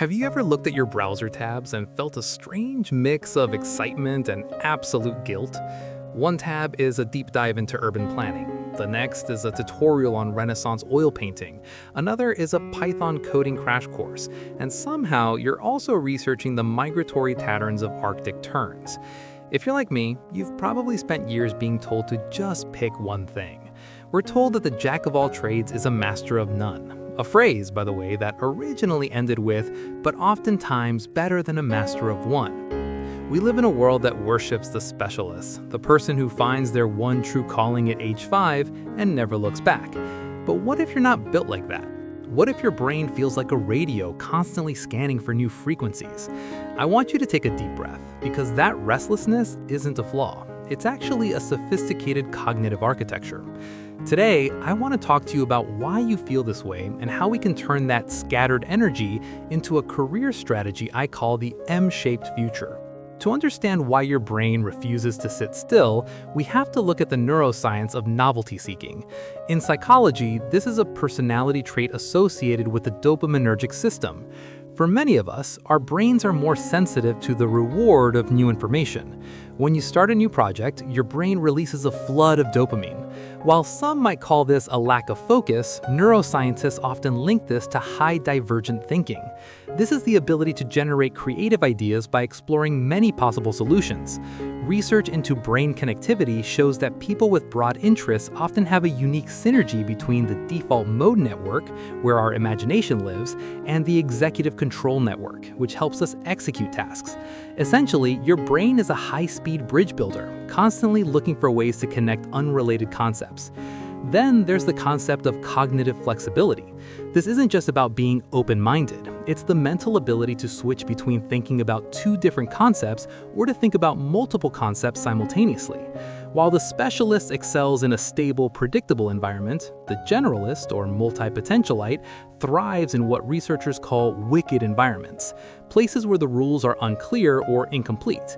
Have you ever looked at your browser tabs and felt a strange mix of excitement and absolute guilt? One tab is a deep dive into urban planning. The next is a tutorial on Renaissance oil painting. Another is a Python coding crash course. And somehow, you're also researching the migratory patterns of Arctic terns. If you're like me, you've probably spent years being told to just pick one thing. We're told that the jack of all trades is a master of none. A phrase, by the way, that originally ended with, but oftentimes better than a master of one. We live in a world that worships the specialist, the person who finds their one true calling at age 5 and never looks back. But what if you're not built like that? What if your brain feels like a radio constantly scanning for new frequencies? I want you to take a deep breath, because that restlessness isn't a flaw. It's actually a sophisticated cognitive architecture. Today, I want to talk to you about why you feel this way and how we can turn that scattered energy into a career strategy I call the M-shaped future. To understand why your brain refuses to sit still, we have to look at the neuroscience of novelty seeking. In psychology, this is a personality trait associated with the dopaminergic system. For many of us, our brains are more sensitive to the reward of new information. When you start a new project, your brain releases a flood of dopamine. While some might call this a lack of focus, neuroscientists often link this to high divergent thinking. This is the ability to generate creative ideas by exploring many possible solutions. Research into brain connectivity shows that people with broad interests often have a unique synergy between the default mode network, where our imagination lives, and the executive control network, which helps us execute tasks. Essentially, your brain is a high-speed bridge builder, constantly looking for ways to connect unrelated concepts. Then there's the concept of cognitive flexibility. This isn't just about being open-minded. It's the mental ability to switch between thinking about two different concepts or to think about multiple concepts simultaneously. While the specialist excels in a stable, predictable environment, the generalist, or multipotentialite, thrives in what researchers call wicked environments, places where the rules are unclear or incomplete.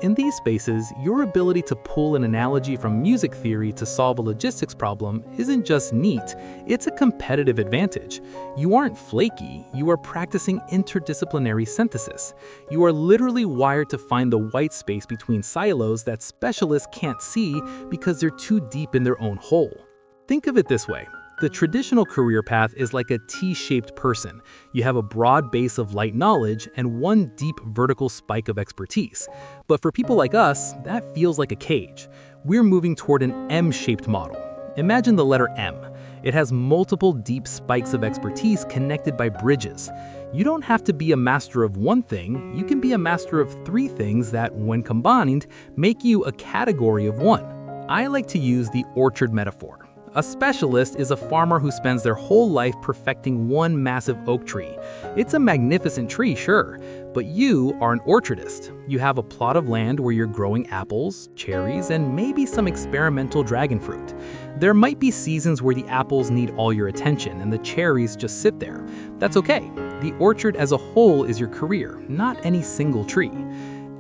In these spaces, your ability to pull an analogy from music theory to solve a logistics problem isn't just neat, it's a competitive advantage. You aren't flaky, you are practicing interdisciplinary synthesis. You are literally wired to find the white space between silos that specialists can't see because they're too deep in their own hole. Think of it this way. The traditional career path is like a T-shaped person. You have a broad base of light knowledge and one deep vertical spike of expertise. But for people like us, that feels like a cage. We're moving toward an M-shaped model. Imagine the letter M. It has multiple deep spikes of expertise connected by bridges. You don't have to be a master of one thing, you can be a master of three things that, when combined, make you a category of one. I like to use the orchard metaphor. A specialist is a farmer who spends their whole life perfecting one massive oak tree. It's a magnificent tree, sure, but you are an orchardist. You have a plot of land where you're growing apples, cherries, and maybe some experimental dragon fruit. There might be seasons where the apples need all your attention and the cherries just sit there. That's okay. The orchard as a whole is your career, not any single tree.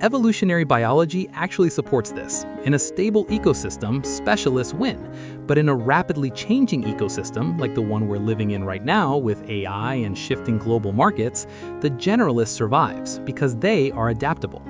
Evolutionary biology actually supports this. In a stable ecosystem, specialists win. But in a rapidly changing ecosystem, like the one we're living in right now with AI and shifting global markets, the generalist survives because they are adaptable.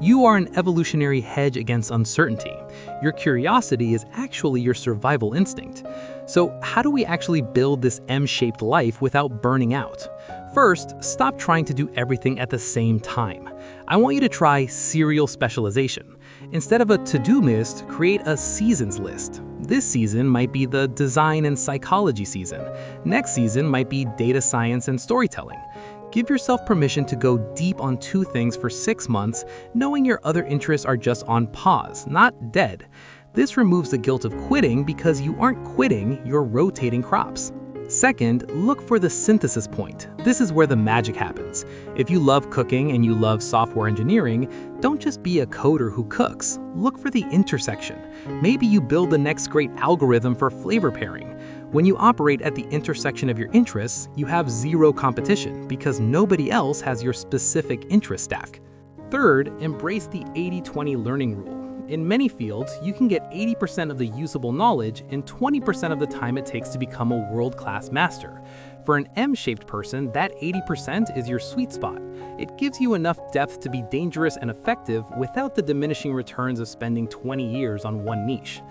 You are an evolutionary hedge against uncertainty. Your curiosity is actually your survival instinct. So how do we actually build this M-shaped life without burning out? First, stop trying to do everything at the same time. I want you to try serial specialization. Instead of a to-do list, create a seasons list. This season might be the design and psychology season. Next season might be data science and storytelling. Give yourself permission to go deep on two things for 6 months, knowing your other interests are just on pause, not dead. This removes the guilt of quitting because you aren't quitting, you're rotating crops. Second, look for the synthesis point. This is where the magic happens. If you love cooking and you love software engineering, don't just be a coder who cooks. Look for the intersection. Maybe you build the next great algorithm for flavor pairing. When you operate at the intersection of your interests, you have zero competition because nobody else has your specific interest stack. Third, embrace the 80-20 learning rule. In many fields, you can get 80% of the usable knowledge in 20% of the time it takes to become a world-class master. For For an M-shaped person, that 80% is your sweet spot. It gives you enough depth to be dangerous and effective without the diminishing returns of spending 20 years on one niche.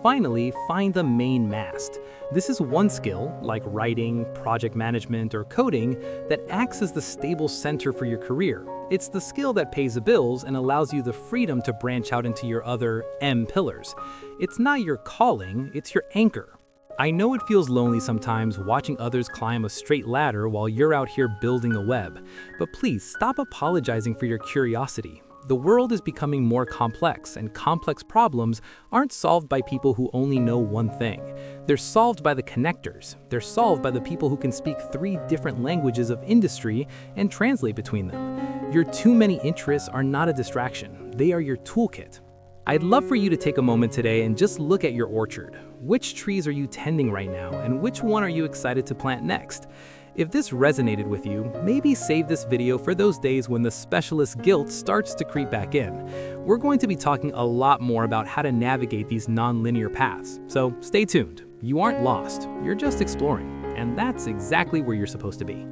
Finally, find the main mast. This is one skill, like writing, project management, or coding, that acts as the stable center for your career. It's the skill that pays the bills and allows you the freedom to branch out into your other M pillars. It's not your calling, it's your anchor. I know it feels lonely sometimes watching others climb a straight ladder while you're out here building a web, but please stop apologizing for your curiosity. The world is becoming more complex, and complex problems aren't solved by people who only know one thing. They're solved by the connectors. They're solved by the people who can speak 3 different languages of industry and translate between them. Your too many interests are not a distraction. They are your toolkit. I'd love for you to take a moment today and just look at your orchard. Which trees are you tending right now, and which one are you excited to plant next? If this resonated with you, maybe save this video for those days when the specialist guilt starts to creep back in. We're going to be talking a lot more about how to navigate these non-linear paths, so stay tuned. You aren't lost, you're just exploring, and that's exactly where you're supposed to be.